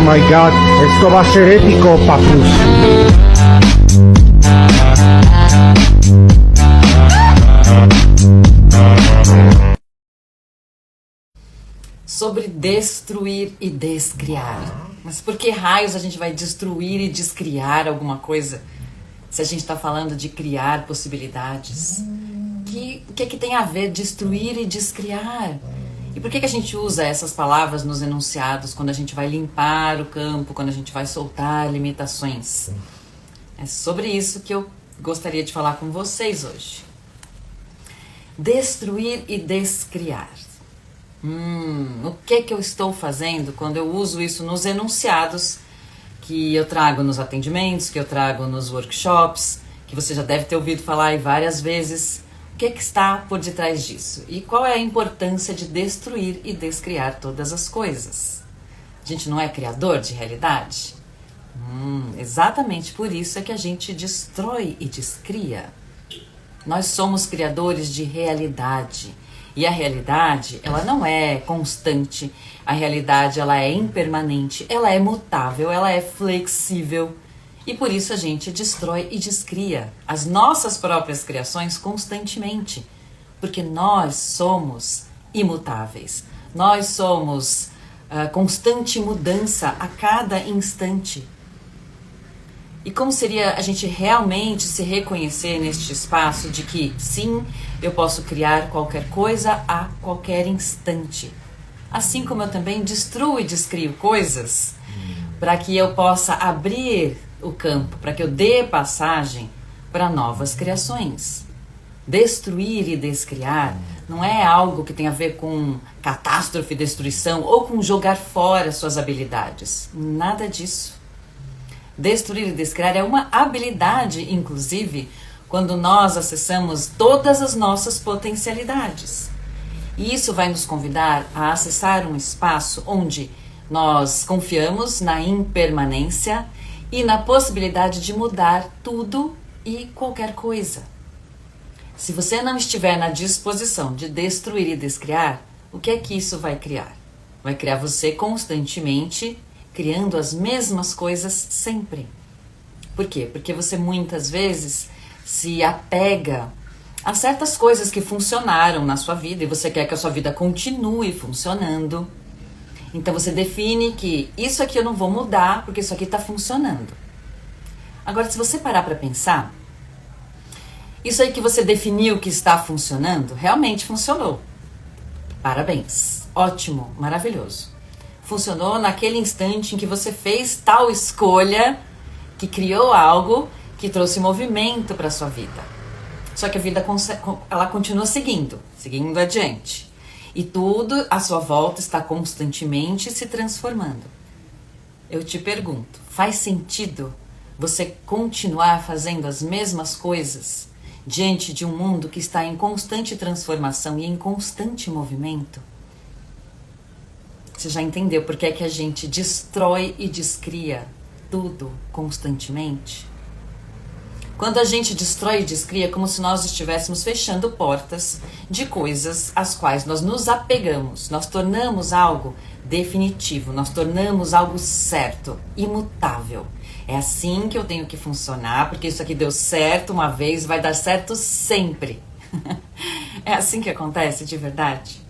my God, esto va a ser épico, papus. Sobre destruir e descriar. Mas por que raios a gente vai destruir e descriar alguma coisa se a gente está falando de criar possibilidades? O que tem a ver destruir e descriar? E por que a gente usa essas palavras nos enunciados quando a gente vai limpar o campo, quando a gente vai soltar limitações? É sobre isso que eu gostaria de falar com vocês hoje. Destruir e descriar. O que eu estou fazendo quando eu uso isso nos enunciados que eu trago nos atendimentos, que eu trago nos workshops, que você já deve ter ouvido falar aí várias vezes. O que está por detrás disso? E qual é a importância de destruir e descriar todas as coisas? A gente não é criador de realidade? Exatamente por isso é que a gente destrói e descria. Nós somos criadores de realidade. E a realidade, ela não é constante. A realidade, ela é impermanente, ela é mutável, ela é flexível. E por isso a gente destrói e descria as nossas próprias criações constantemente. Porque nós somos imutáveis. Nós somos constante mudança a cada instante. E como seria a gente realmente se reconhecer neste espaço de que, sim, eu posso criar qualquer coisa a qualquer instante. Assim como eu também destruo e descrio coisas para que eu possa abrir o campo, para que eu dê passagem para novas criações. Destruir e descriar não é algo que tem a ver com catástrofe, destruição ou com jogar fora suas habilidades. Nada disso. Destruir e descriar é uma habilidade, inclusive, quando nós acessamos todas as nossas potencialidades. E isso vai nos convidar a acessar um espaço onde nós confiamos na impermanência e na possibilidade de mudar tudo e qualquer coisa. Se você não estiver na disposição de destruir e descriar, o que é que isso vai criar? Vai criar você constantemente criando as mesmas coisas sempre. Por quê? Porque você muitas vezes se apega a certas coisas que funcionaram na sua vida e você quer que a sua vida continue funcionando. Então você define que isso aqui eu não vou mudar porque isso aqui está funcionando. Agora, se você parar para pensar, isso aí que você definiu que está funcionando, realmente funcionou. Parabéns, ótimo, maravilhoso. Funcionou naquele instante em que você fez tal escolha que criou algo que trouxe movimento para a sua vida. Só que a vida ela continua seguindo adiante. E tudo à sua volta está constantemente se transformando. Eu te pergunto, faz sentido você continuar fazendo as mesmas coisas diante de um mundo que está em constante transformação e em constante movimento? Você já entendeu por que é que a gente destrói e descria tudo constantemente? Quando a gente destrói e descria, é como se nós estivéssemos fechando portas de coisas às quais nós nos apegamos. Nós tornamos algo definitivo, nós tornamos algo certo, imutável. É assim que eu tenho que funcionar, porque isso aqui deu certo uma vez, vai dar certo sempre. É assim que acontece de verdade?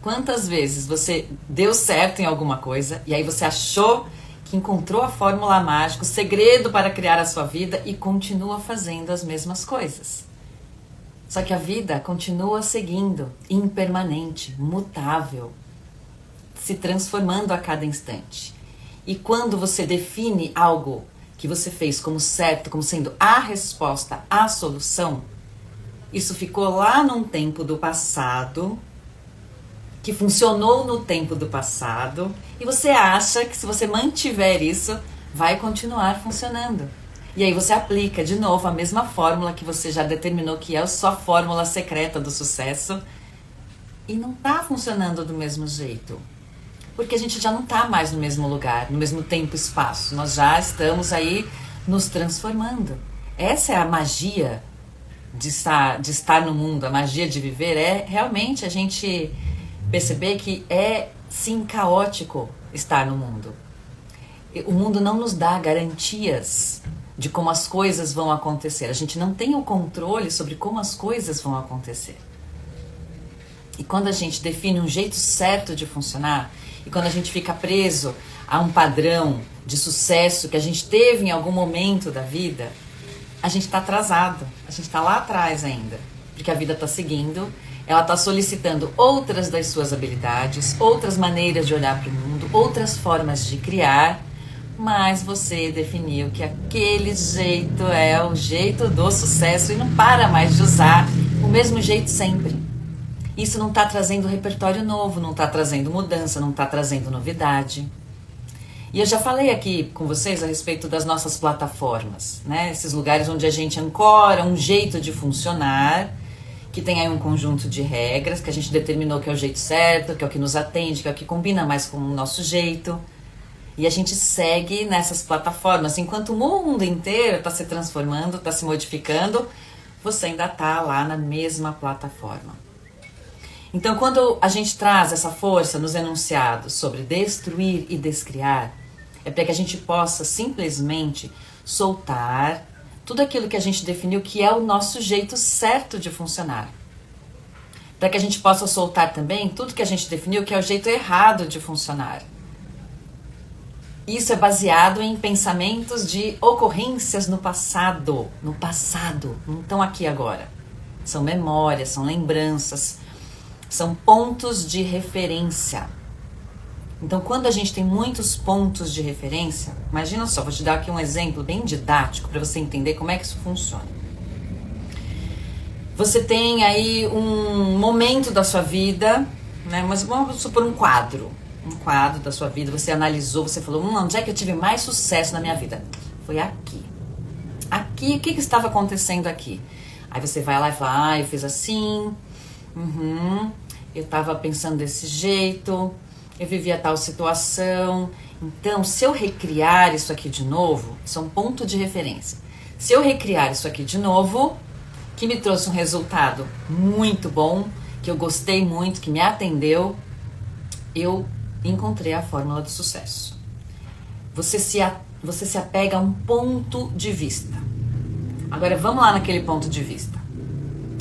Quantas vezes você deu certo em alguma coisa e aí você achou que encontrou a fórmula mágica, o segredo para criar a sua vida e continua fazendo as mesmas coisas? Só que a vida continua seguindo, impermanente, mutável, se transformando a cada instante. E quando você define algo que você fez como certo, como sendo a resposta, a solução, isso ficou lá num tempo do passado, que funcionou no tempo do passado, e você acha que se você mantiver isso, vai continuar funcionando. E aí você aplica de novo a mesma fórmula que você já determinou que é a sua fórmula secreta do sucesso, e não está funcionando do mesmo jeito. Porque a gente já não está mais no mesmo lugar, no mesmo tempo e espaço. Nós já estamos aí nos transformando. Essa é a magia de estar no mundo, a magia de viver, é realmente a gente perceber que é sim caótico estar no mundo. O mundo não nos dá garantias de como as coisas vão acontecer. A gente não tem o controle sobre como as coisas vão acontecer. E quando a gente define um jeito certo de funcionar, e quando a gente fica preso a um padrão de sucesso que a gente teve em algum momento da vida, a gente está atrasado, a gente está lá atrás ainda. Porque a vida está seguindo, ela está solicitando outras das suas habilidades, outras maneiras de olhar para o mundo, outras formas de criar, mas você definiu que aquele jeito é o jeito do sucesso e não para mais de usar o mesmo jeito sempre. Isso não está trazendo repertório novo, não está trazendo mudança, não está trazendo novidade. E eu já falei aqui com vocês a respeito das nossas plataformas, né? Esses lugares onde a gente ancora um jeito de funcionar, que tem aí um conjunto de regras, que a gente determinou que é o jeito certo, que é o que nos atende, que é o que combina mais com o nosso jeito. E a gente segue nessas plataformas. Enquanto o mundo inteiro está se transformando, está se modificando, você ainda está lá na mesma plataforma. Então, quando a gente traz essa força nos enunciados sobre destruir e descriar, é para que a gente possa simplesmente soltar tudo aquilo que a gente definiu que é o nosso jeito certo de funcionar. Para que a gente possa soltar também tudo que a gente definiu que é o jeito errado de funcionar. Isso é baseado em pensamentos de ocorrências no passado, não estão aqui agora. São memórias, são lembranças, são pontos de referência. Então, quando a gente tem muitos pontos de referência, imagina só, vou te dar aqui um exemplo bem didático para você entender como é que isso funciona. Você tem aí um momento da sua vida, né, mas vamos supor um quadro da sua vida, você analisou, você falou, onde é que eu tive mais sucesso na minha vida? Foi aqui. Aqui, o que estava acontecendo aqui? Aí você vai lá e fala, eu fiz assim, eu estava pensando desse jeito, eu vivia tal situação. Então, se eu recriar isso aqui de novo, isso é um ponto de referência. Se eu recriar isso aqui de novo, que me trouxe um resultado muito bom, que eu gostei muito, que me atendeu, eu encontrei a fórmula do sucesso. Você se apega a um ponto de vista. Agora vamos lá naquele ponto de vista.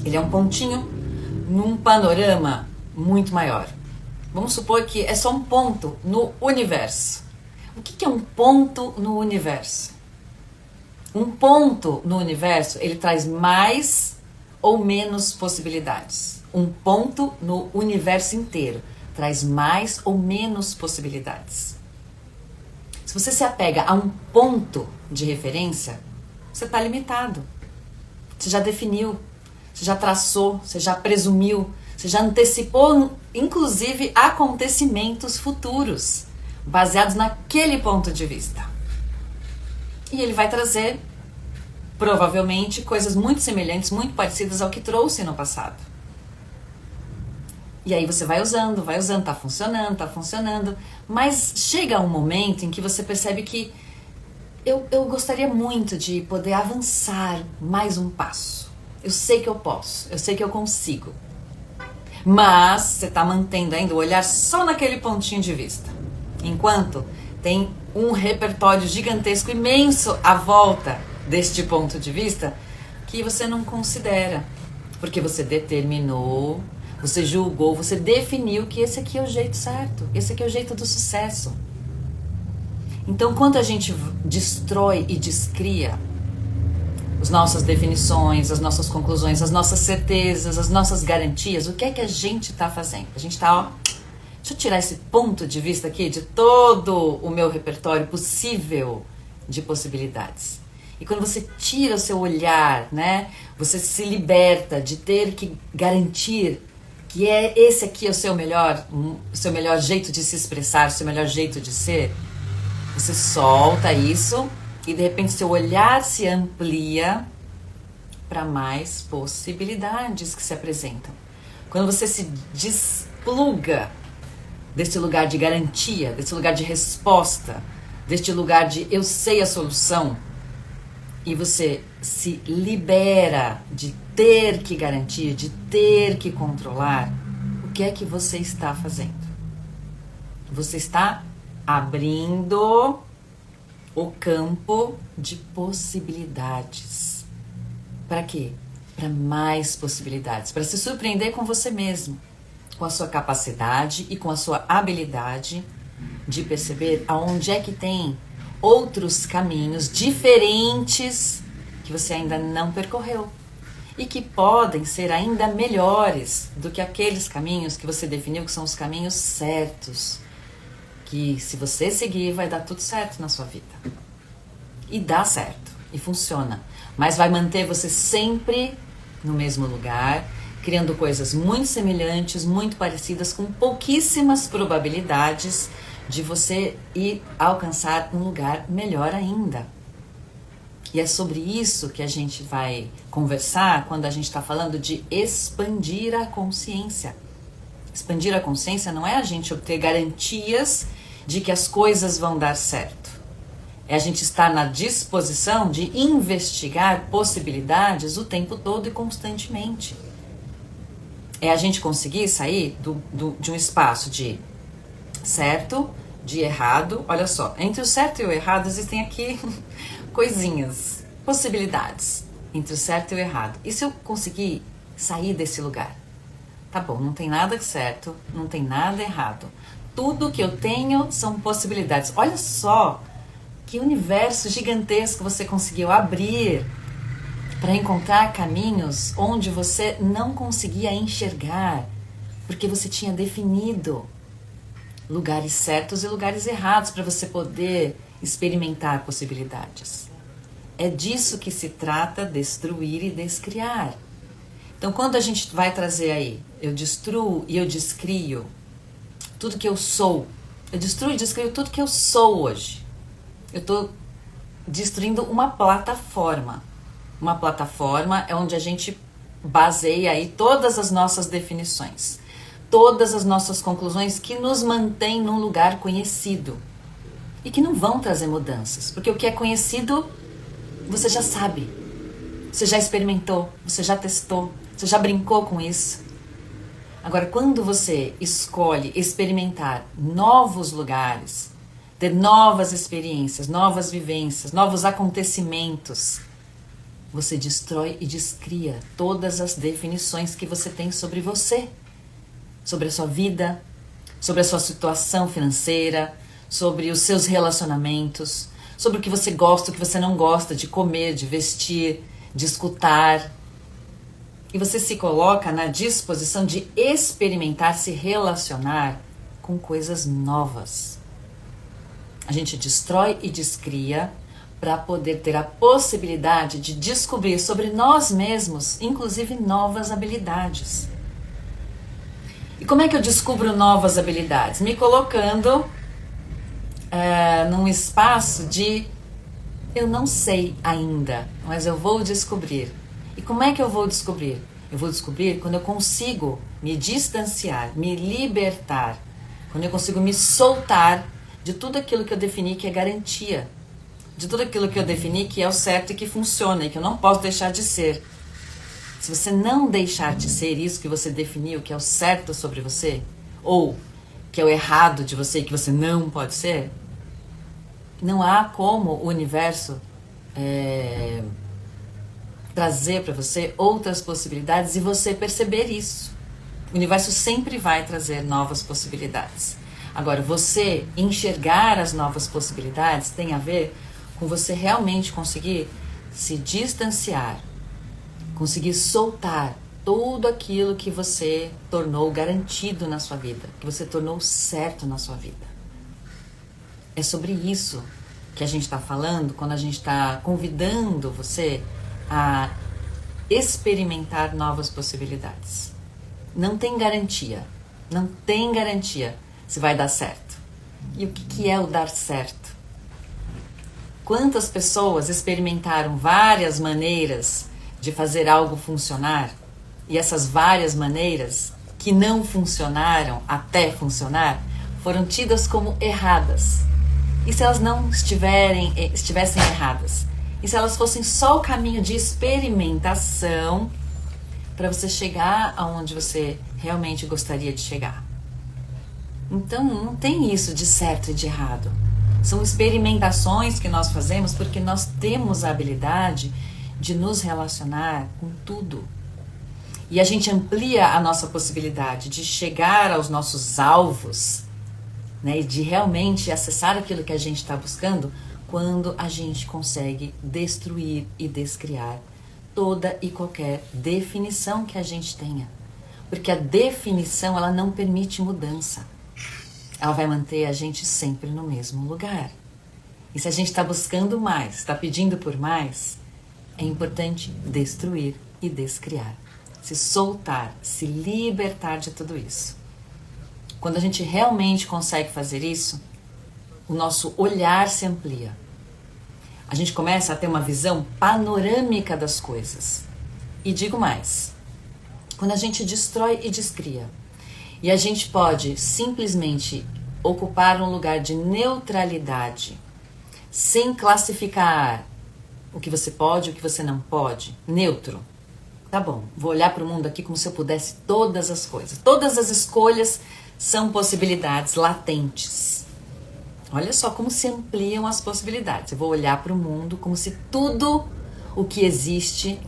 Ele é um pontinho num panorama muito maior. Vamos supor que é só um ponto no universo. O que é um ponto no universo? Um ponto no universo, ele traz mais ou menos possibilidades. Um ponto no universo inteiro traz mais ou menos possibilidades. Se você se apega a um ponto de referência, você está limitado. Você já definiu, você já traçou, você já presumiu, você já antecipou, inclusive, acontecimentos futuros, baseados naquele ponto de vista. E ele vai trazer, provavelmente, coisas muito semelhantes, muito parecidas ao que trouxe no passado. E aí você vai usando, tá funcionando, mas chega um momento em que você percebe que eu gostaria muito de poder avançar mais um passo. Eu sei que eu posso, eu sei que eu consigo. Mas você está mantendo ainda o olhar só naquele pontinho de vista. Enquanto tem um repertório gigantesco, imenso à volta deste ponto de vista que você não considera. Porque você determinou, você julgou, você definiu que esse aqui é o jeito certo, esse aqui é o jeito do sucesso. Então, quando a gente destrói e descria as nossas definições, as nossas conclusões, as nossas certezas, as nossas garantias, o que é que a gente está fazendo? A gente está, deixa eu tirar esse ponto de vista aqui de todo o meu repertório possível de possibilidades. E quando você tira o seu olhar, né, você se liberta de ter que garantir que esse aqui é o seu melhor jeito de se expressar, o seu melhor jeito de ser. Você solta isso e de repente seu olhar se amplia para mais possibilidades que se apresentam. Quando você se despluga desse lugar de garantia, desse lugar de resposta, deste lugar de eu sei a solução, e você se libera de ter que garantir, de ter que controlar, o que é que você está fazendo? Você está abrindo o campo de possibilidades. Para quê? Para mais possibilidades, para se surpreender com você mesmo, com a sua capacidade e com a sua habilidade de perceber aonde é que tem outros caminhos diferentes que você ainda não percorreu e que podem ser ainda melhores do que aqueles caminhos que você definiu que são os caminhos certos, que se você seguir vai dar tudo certo na sua vida. E dá certo, e funciona, mas vai manter você sempre no mesmo lugar, criando coisas muito semelhantes, muito parecidas, com pouquíssimas probabilidades de você ir alcançar um lugar melhor ainda. E é sobre isso que a gente vai conversar quando a gente está falando de expandir a consciência. Expandir a consciência não é a gente obter garantias de que as coisas vão dar certo. É a gente estar na disposição de investigar possibilidades o tempo todo e constantemente. É a gente conseguir sair de um espaço de certo, de errado. Olha só, entre o certo e o errado existem aqui coisinhas, possibilidades entre o certo e o errado. E se eu conseguir sair desse lugar? Tá bom, não tem nada certo, não tem nada errado. Tudo que eu tenho são possibilidades. Olha só que universo gigantesco você conseguiu abrir para encontrar caminhos onde você não conseguia enxergar, porque você tinha definido lugares certos e lugares errados para você poder experimentar possibilidades. É disso que se trata destruir e descriar. Então, quando a gente vai trazer aí, eu destruo e eu descrio tudo que eu sou, eu destruo e descrio tudo que eu sou hoje. Eu estou destruindo uma plataforma. Uma plataforma é onde a gente baseia aí todas as nossas definições, todas as nossas conclusões que nos mantêm num lugar conhecido e que não vão trazer mudanças, porque o que é conhecido você já sabe, você já experimentou, você já testou, você já brincou com isso. Agora, quando você escolhe experimentar novos lugares, ter novas experiências, novas vivências, novos acontecimentos, você destrói e descria todas as definições que você tem sobre você, sobre a sua vida, sobre a sua situação financeira, sobre os seus relacionamentos, sobre o que você gosta, o que você não gosta de comer, de vestir, de escutar. E você se coloca na disposição de experimentar, se relacionar com coisas novas. A gente destrói e descria para poder ter a possibilidade de descobrir sobre nós mesmos, inclusive novas habilidades. E como é que eu descubro novas habilidades? Me colocando num espaço de eu não sei ainda, mas eu vou descobrir. E como é que eu vou descobrir? Eu vou descobrir quando eu consigo me distanciar, me libertar, quando eu consigo me soltar de tudo aquilo que eu defini que é garantia, de tudo aquilo que eu defini que é o certo e que funciona e que eu não posso deixar de ser. Se você não deixar de ser isso que você definiu que é o certo sobre você, ou que é o errado de você e que você não pode ser, não há como o universo trazer para você outras possibilidades e você perceber isso. O universo sempre vai trazer novas possibilidades. Agora, você enxergar as novas possibilidades tem a ver com você realmente conseguir se distanciar, conseguir soltar tudo aquilo que você tornou garantido na sua vida, que você tornou certo na sua vida. É sobre isso que a gente está falando quando a gente está convidando você a experimentar novas possibilidades. Não tem garantia se vai dar certo. E o que é o dar certo? Quantas pessoas experimentaram várias maneiras de fazer algo funcionar e essas várias maneiras que não funcionaram até funcionar foram tidas como erradas? E se elas não estivessem erradas? E se elas fossem só o caminho de experimentação para você chegar aonde você realmente gostaria de chegar? Então não tem isso de certo e de errado. São experimentações que nós fazemos porque nós temos a habilidade de nos relacionar com tudo. E a gente amplia a nossa possibilidade de chegar aos nossos alvos, né, e de realmente acessar aquilo que a gente está buscando quando a gente consegue destruir e descriar toda e qualquer definição que a gente tenha. Porque a definição, ela não permite mudança. Ela vai manter a gente sempre no mesmo lugar. E se a gente está buscando mais, está pedindo por mais, é importante destruir e descriar. Se soltar, se libertar de tudo isso. Quando a gente realmente consegue fazer isso, o nosso olhar se amplia. A gente começa a ter uma visão panorâmica das coisas. E digo mais, quando a gente destrói e descria, e a gente pode simplesmente ocupar um lugar de neutralidade, sem classificar o que você pode e o que você não pode, neutro. Tá bom, vou olhar para o mundo aqui como se eu pudesse todas as coisas. Todas as escolhas são possibilidades latentes. Olha só como se ampliam as possibilidades. Eu vou olhar para o mundo como se tudo o que existe,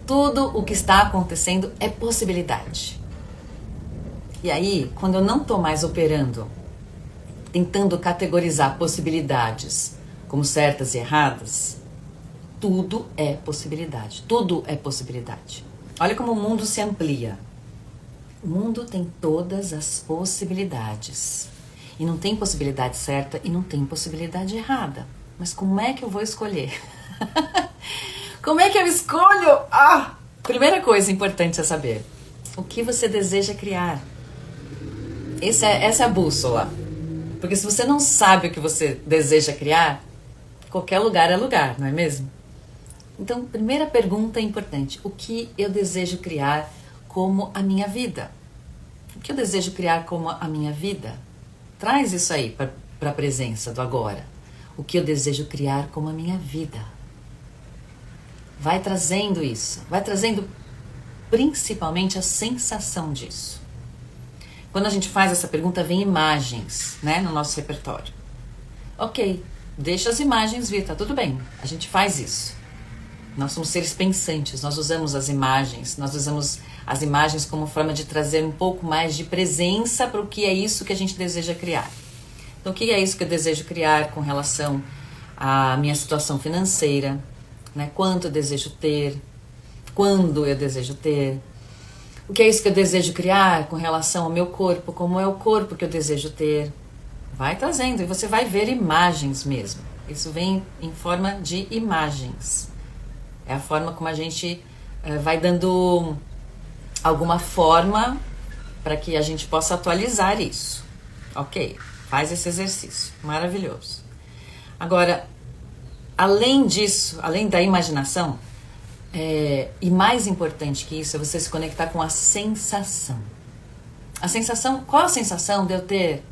tudo o que está acontecendo é possibilidade. E aí, quando eu não estou mais operando, tentando categorizar possibilidades como certas e erradas, tudo é possibilidade. Tudo é possibilidade. Olha como o mundo se amplia. O mundo tem todas as possibilidades. E não tem possibilidade certa e não tem possibilidade errada. Mas como é que eu vou escolher? Como é que eu escolho? Primeira coisa importante a saber. O que você deseja criar? Essa é a bússola. Porque se você não sabe o que você deseja criar, qualquer lugar é lugar, não é mesmo? Então, primeira pergunta importante. O que eu desejo criar como a minha vida? O que eu desejo criar como a minha vida? Traz isso aí para a presença do agora. O que eu desejo criar como a minha vida? Vai trazendo isso. Vai trazendo principalmente a sensação disso. Quando a gente faz essa pergunta, vem imagens, né, no nosso repertório. Ok, deixa as imagens vir, tá tudo bem. A gente faz isso. Nós somos seres pensantes, nós usamos as imagens como forma de trazer um pouco mais de presença para o que é isso que a gente deseja criar. Então, o que é isso que eu desejo criar com relação à minha situação financeira, né? Quanto eu desejo ter, quando eu desejo ter. O que é isso que eu desejo criar com relação ao meu corpo, como é o corpo que eu desejo ter. Vai trazendo e você vai ver imagens mesmo. Isso vem em forma de imagens. É a forma como a gente vai dando alguma forma para que a gente possa atualizar isso. Ok, faz esse exercício. Maravilhoso. Agora, além disso, além da imaginação, e mais importante que isso, é você se conectar com a sensação. A sensação, qual a sensação de eu ter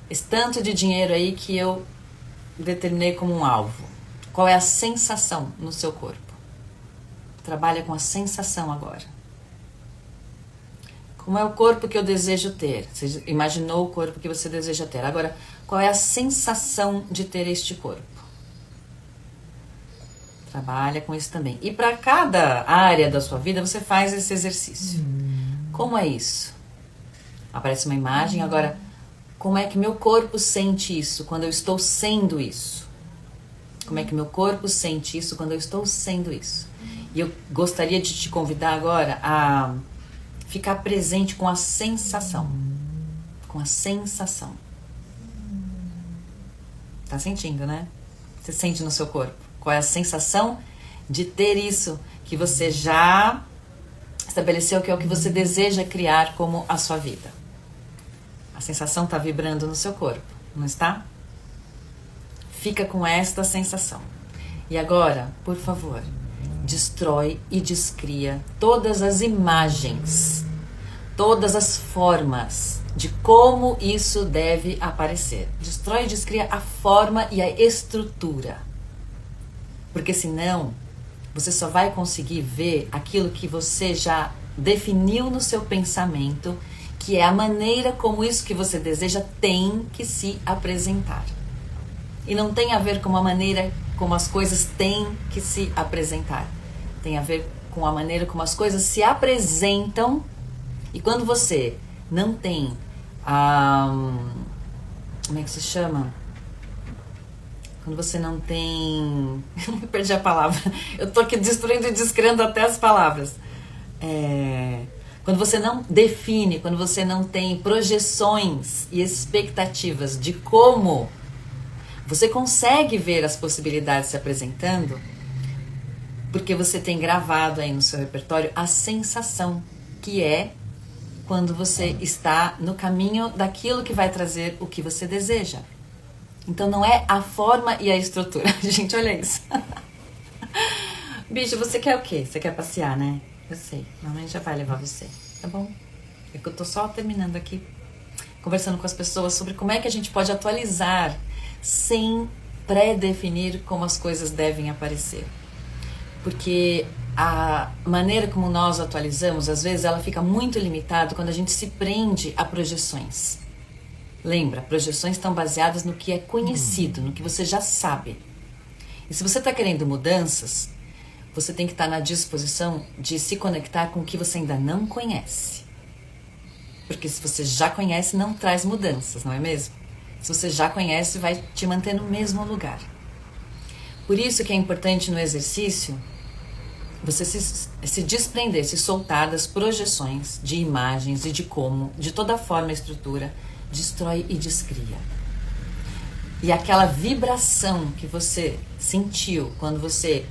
esse tanto de dinheiro aí que eu determinei como um alvo? Qual é a sensação no seu corpo? Trabalha com a sensação agora. Como é o corpo que eu desejo ter? Você imaginou o corpo que você deseja ter. Agora, qual é a sensação de ter este corpo? Trabalha com isso também. E para cada área da sua vida, você faz esse exercício. Como é isso? Aparece uma imagem. Agora, como é que meu corpo sente isso quando eu estou sendo isso? Como é que meu corpo sente isso quando eu estou sendo isso? E eu gostaria de te convidar agora a ficar presente com a sensação. Com a sensação. Tá sentindo, né? Você sente no seu corpo. Qual é a sensação de ter isso que você já estabeleceu que é o que você deseja criar como a sua vida? A sensação está vibrando no seu corpo, não está? Fica com esta sensação. E agora, por favor, destrói e descria todas as imagens, todas as formas de como isso deve aparecer. Destrói e descria a forma e a estrutura. Porque senão, você só vai conseguir ver aquilo que você já definiu no seu pensamento, que é a maneira como isso que você deseja tem que se apresentar. E não tem a ver com a maneira como as coisas têm que se apresentar. Tem a ver com a maneira como as coisas se apresentam. E quando você não tem como é que se chama? Quando você não tem... Eu perdi a palavra. Eu tô aqui destruindo e descriando até as palavras. Quando você não define, quando você não tem projeções e expectativas de como você consegue ver as possibilidades se apresentando, porque você tem gravado aí no seu repertório a sensação que é quando você está no caminho daquilo que vai trazer o que você deseja. Então não é a forma e a estrutura. Gente, olha isso. Bicho, você quer o quê? Você quer passear, né? Eu sei, mamãe já vai levar você, tá bom? É que eu tô só terminando aqui, conversando com as pessoas sobre como é que a gente pode atualizar sem pré-definir como as coisas devem aparecer. Porque a maneira como nós atualizamos, às vezes, ela fica muito limitada quando a gente se prende a projeções. Lembra, projeções estão baseadas no que é conhecido, no que você já sabe. E se você está querendo mudanças, você tem que estar na disposição de se conectar com o que você ainda não conhece. Porque se você já conhece, não traz mudanças, não é mesmo? Se você já conhece, vai te manter no mesmo lugar. Por isso que é importante no exercício você se desprender, se soltar das projeções de imagens e de como, de toda forma e estrutura, destrói e descria. E aquela vibração que você sentiu quando você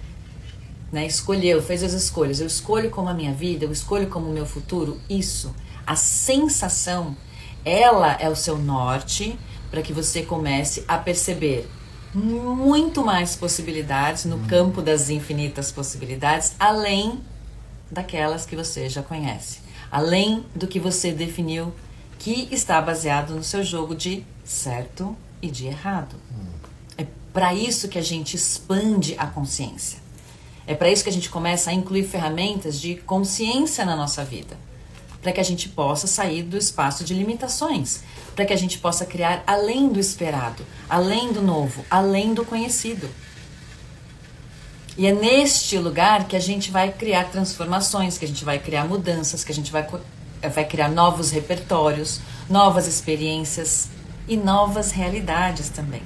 escolheu, fez as escolhas, eu escolho como a minha vida, eu escolho como o meu futuro, isso, a sensação, ela é o seu norte para que você comece a perceber muito mais possibilidades no campo das infinitas possibilidades, além daquelas que você já conhece, além do que você definiu que está baseado no seu jogo de certo e de errado. É para isso que a gente expande a consciência. É para isso que a gente começa a incluir ferramentas de consciência na nossa vida. Para que a gente possa sair do espaço de limitações. Para que a gente possa criar além do esperado, além do novo, além do conhecido. E é neste lugar que a gente vai criar transformações, que a gente vai criar mudanças, que a gente vai criar novos repertórios, novas experiências e novas realidades também.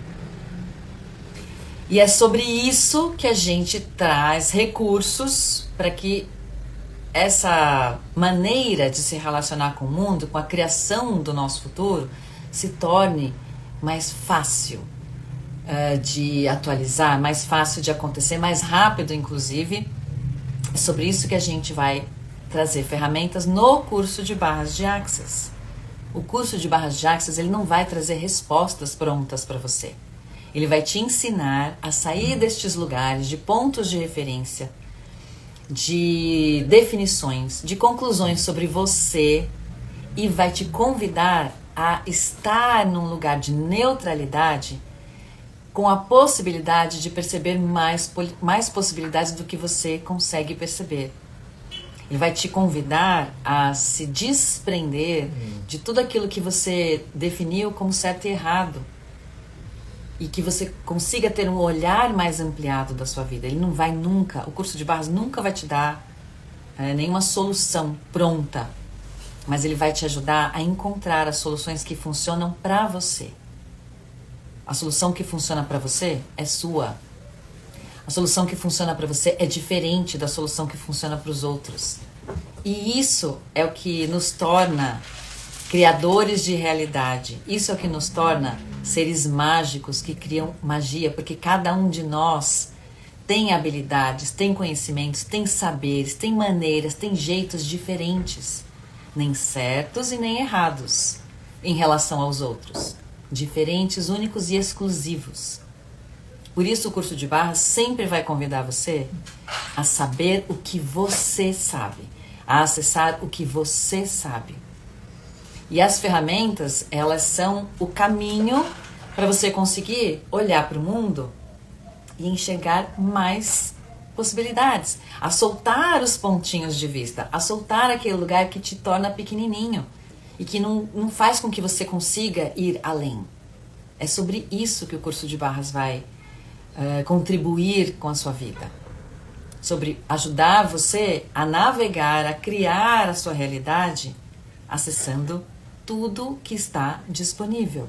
E é sobre isso que a gente traz recursos para que essa maneira de se relacionar com o mundo, com a criação do nosso futuro, se torne mais fácil de atualizar, mais fácil de acontecer, mais rápido, inclusive. É sobre isso que a gente vai trazer ferramentas no curso de Barras de Axis. O curso de Barras de Axis, ele não vai trazer respostas prontas para você. Ele vai te ensinar a sair destes lugares de pontos de referência, de definições, de conclusões sobre você e vai te convidar a estar num lugar de neutralidade com a possibilidade de perceber mais possibilidades do que você consegue perceber. Ele vai te convidar a se desprender de tudo aquilo que você definiu como certo e errado. E que você consiga ter um olhar mais ampliado da sua vida. Ele não vai nunca, o curso de Barras nunca vai te dar nenhuma solução pronta, mas ele vai te ajudar a encontrar as soluções que funcionam para você. A solução que funciona para você é sua. A solução que funciona para você é diferente da solução que funciona para os outros. E isso é o que nos torna criadores de realidade. Isso é o que nos torna seres mágicos que criam magia, porque cada um de nós tem habilidades, tem conhecimentos, tem saberes, tem maneiras, tem jeitos diferentes, nem certos e nem errados em relação aos outros, diferentes, únicos e exclusivos. Por isso o curso de Barras sempre vai convidar você a saber o que você sabe, a acessar o que você sabe. E as ferramentas, elas são o caminho para você conseguir olhar para o mundo e enxergar mais possibilidades, a soltar os pontinhos de vista, a soltar aquele lugar que te torna pequenininho e que não faz com que você consiga ir além. É sobre isso que o curso de barras vai contribuir com a sua vida. Sobre ajudar você a navegar, a criar a sua realidade, acessando tudo que está disponível.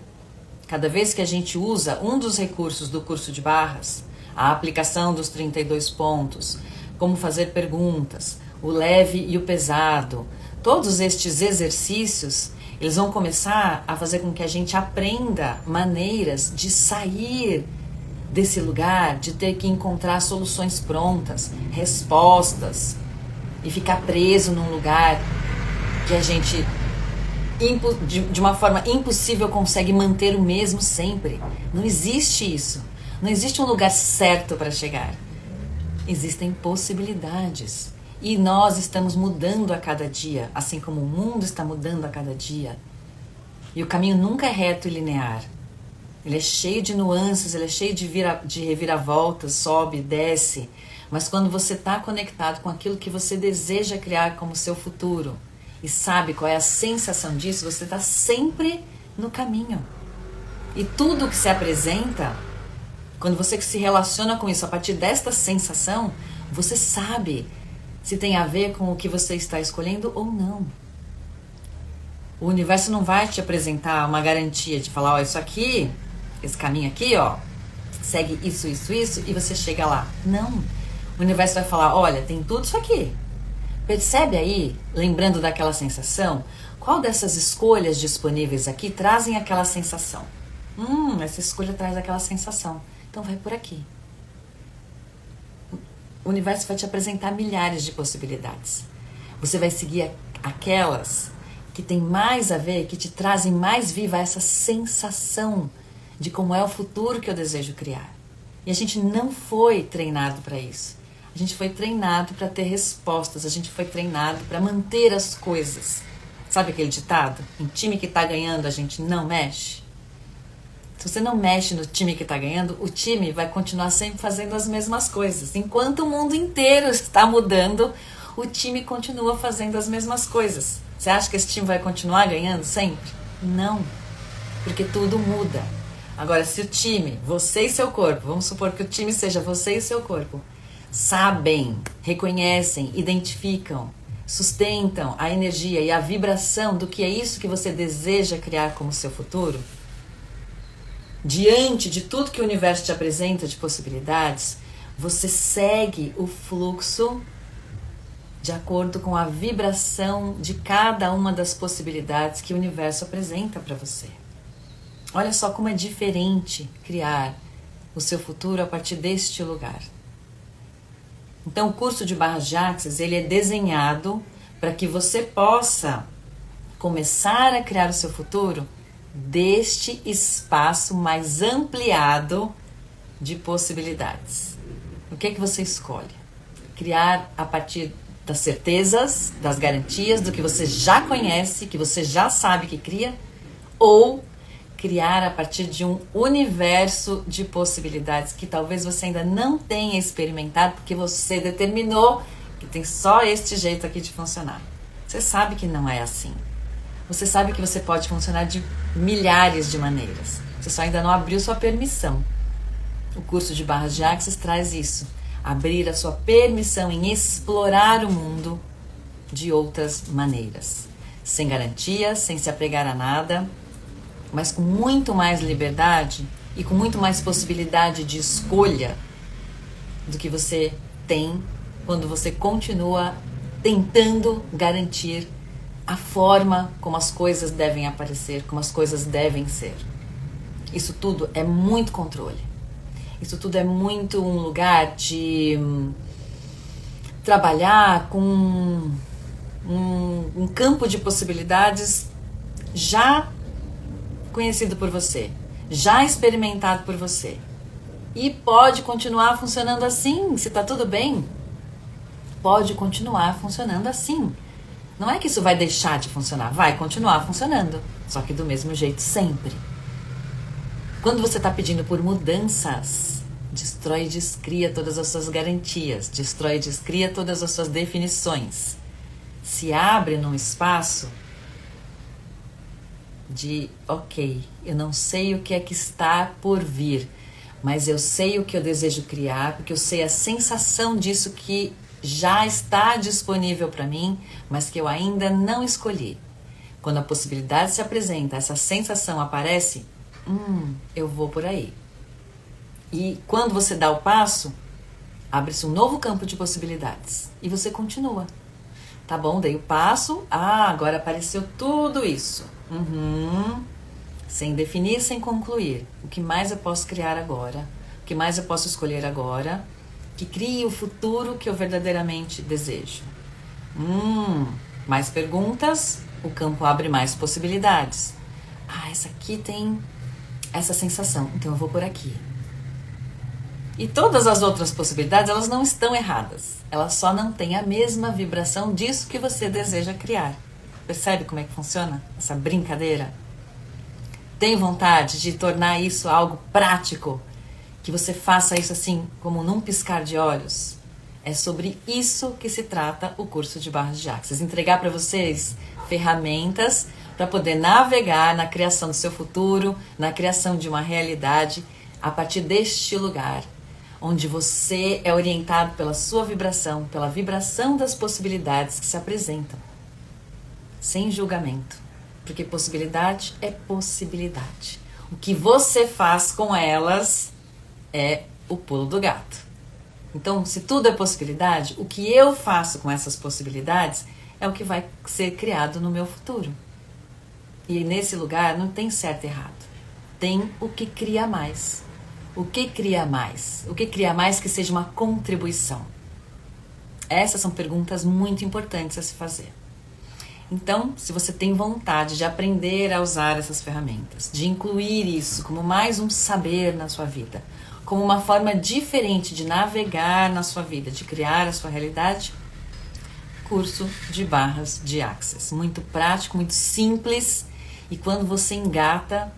Cada vez que a gente usa um dos recursos do curso de barras, a aplicação dos 32 pontos, como fazer perguntas, o leve e o pesado, todos estes exercícios, eles vão começar a fazer com que a gente aprenda maneiras de sair desse lugar, de ter que encontrar soluções prontas, respostas, e ficar preso num lugar que a gente, de uma forma impossível, consegue manter o mesmo sempre. Não existe isso. Não existe um lugar certo para chegar. Existem possibilidades. E nós estamos mudando a cada dia, assim como o mundo está mudando a cada dia. E o caminho nunca é reto e linear. Ele é cheio de nuances, ele é cheio de reviravoltas, sobe, desce. Mas quando você está conectado com aquilo que você deseja criar como seu futuro e sabe qual é a sensação disso, você está sempre no caminho. E tudo que se apresenta, quando você se relaciona com isso a partir desta sensação, você sabe se tem a ver com o que você está escolhendo ou não. O universo não vai te apresentar uma garantia de falar, ó, isso aqui, esse caminho aqui, ó, segue isso, isso, isso, e você chega lá. Não. O universo vai falar, olha, tem tudo isso aqui. Percebe aí, lembrando daquela sensação, qual dessas escolhas disponíveis aqui trazem aquela sensação? Essa escolha traz aquela sensação. Então vai por aqui. O universo vai te apresentar milhares de possibilidades. Você vai seguir aquelas que tem mais a ver, que te trazem mais viva essa sensação de como é o futuro que eu desejo criar. E a gente não foi treinado para isso. A gente foi treinado para ter respostas, a gente foi treinado para manter as coisas. Sabe aquele ditado? Em time que está ganhando, a gente não mexe. Se você não mexe no time que está ganhando, o time vai continuar sempre fazendo as mesmas coisas. Enquanto o mundo inteiro está mudando, o time continua fazendo as mesmas coisas. Você acha que esse time vai continuar ganhando sempre? Não, porque tudo muda. Agora, se o time, você e seu corpo, vamos supor que o time seja você e seu corpo, sabem, reconhecem, identificam, sustentam a energia e a vibração do que é isso que você deseja criar como seu futuro, diante de tudo que o universo te apresenta de possibilidades, você segue o fluxo de acordo com a vibração de cada uma das possibilidades que o universo apresenta para você. Olha só como é diferente criar o seu futuro a partir deste lugar. Então, o curso de barras de Axis, ele é desenhado para que você possa começar a criar o seu futuro deste espaço mais ampliado de possibilidades. O que é que você escolhe? Criar a partir das certezas, das garantias, do que você já conhece, que você já sabe que cria, ou criar a partir de um universo de possibilidades que talvez você ainda não tenha experimentado, porque você determinou que tem só este jeito aqui de funcionar. Você sabe que não é assim. Você sabe que você pode funcionar de milhares de maneiras. Você só ainda não abriu sua permissão. O curso de barras de Axis traz isso. Abrir a sua permissão em explorar o mundo de outras maneiras. Sem garantias, sem se apegar a nada, mas com muito mais liberdade e com muito mais possibilidade de escolha do que você tem quando você continua tentando garantir a forma como as coisas devem aparecer, como as coisas devem ser. Isso tudo é muito controle. Isso tudo é muito um lugar de trabalhar com um campo de possibilidades já conhecido por você, já experimentado por você. E pode continuar funcionando assim, se está tudo bem. Pode continuar funcionando assim. Não é que isso vai deixar de funcionar, vai continuar funcionando, só que do mesmo jeito sempre. Quando você está pedindo por mudanças, destrói e descria todas as suas garantias, destrói e descria todas as suas definições. Se abre num espaço de, ok, eu não sei o que é que está por vir, mas eu sei o que eu desejo criar, porque eu sei a sensação disso que já está disponível para mim, mas que eu ainda não escolhi. Quando a possibilidade se apresenta, essa sensação aparece, eu vou por aí. E quando você dá o passo, abre-se um novo campo de possibilidades. E você continua. Tá bom, dei o passo. Agora apareceu tudo isso. Sem definir, sem concluir. O que mais eu posso criar agora? O que mais eu posso escolher agora? Que crie o futuro que eu verdadeiramente desejo. Mais perguntas, o campo abre mais possibilidades. Essa aqui tem essa sensação, então eu vou por aqui. E todas as outras possibilidades, elas não estão erradas. Elas só não têm a mesma vibração disso que você deseja criar. Percebe como é que funciona essa brincadeira? Tem vontade de tornar isso algo prático? Que você faça isso assim, como num piscar de olhos? É sobre isso que se trata o curso de Barras de Axis. Entregar para vocês ferramentas para poder navegar na criação do seu futuro, na criação de uma realidade a partir deste lugar, onde você é orientado pela sua vibração, pela vibração das possibilidades que se apresentam, sem julgamento, porque possibilidade é possibilidade. O que você faz com elas é o pulo do gato. Então, se tudo é possibilidade, o que eu faço com essas possibilidades é o que vai ser criado no meu futuro. E nesse lugar não tem certo e errado. Tem o que cria mais. O que cria mais? O que cria mais que seja uma contribuição? Essas são perguntas muito importantes a se fazer. Então, se você tem vontade de aprender a usar essas ferramentas, de incluir isso como mais um saber na sua vida, como uma forma diferente de navegar na sua vida, de criar a sua realidade, curso de Barras de Axis. Muito prático, muito simples, e quando você engata,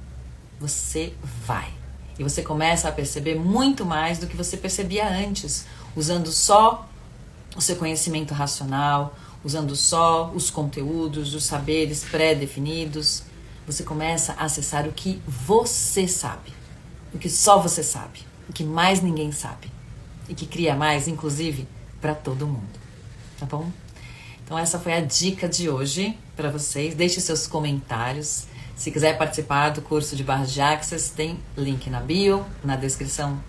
você vai. E você começa a perceber muito mais do que você percebia antes, usando só o seu conhecimento racional, usando só os conteúdos, os saberes pré-definidos. Você começa a acessar o que você sabe, o que só você sabe, o que mais ninguém sabe, e que cria mais, inclusive, para todo mundo. Tá bom? Então essa foi a dica de hoje para vocês. Deixe seus comentários. Se quiser participar do curso de Barras de Axis, tem link na bio, na descrição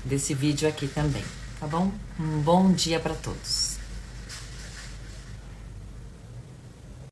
desse vídeo aqui também. Tá bom? Um bom dia para todos.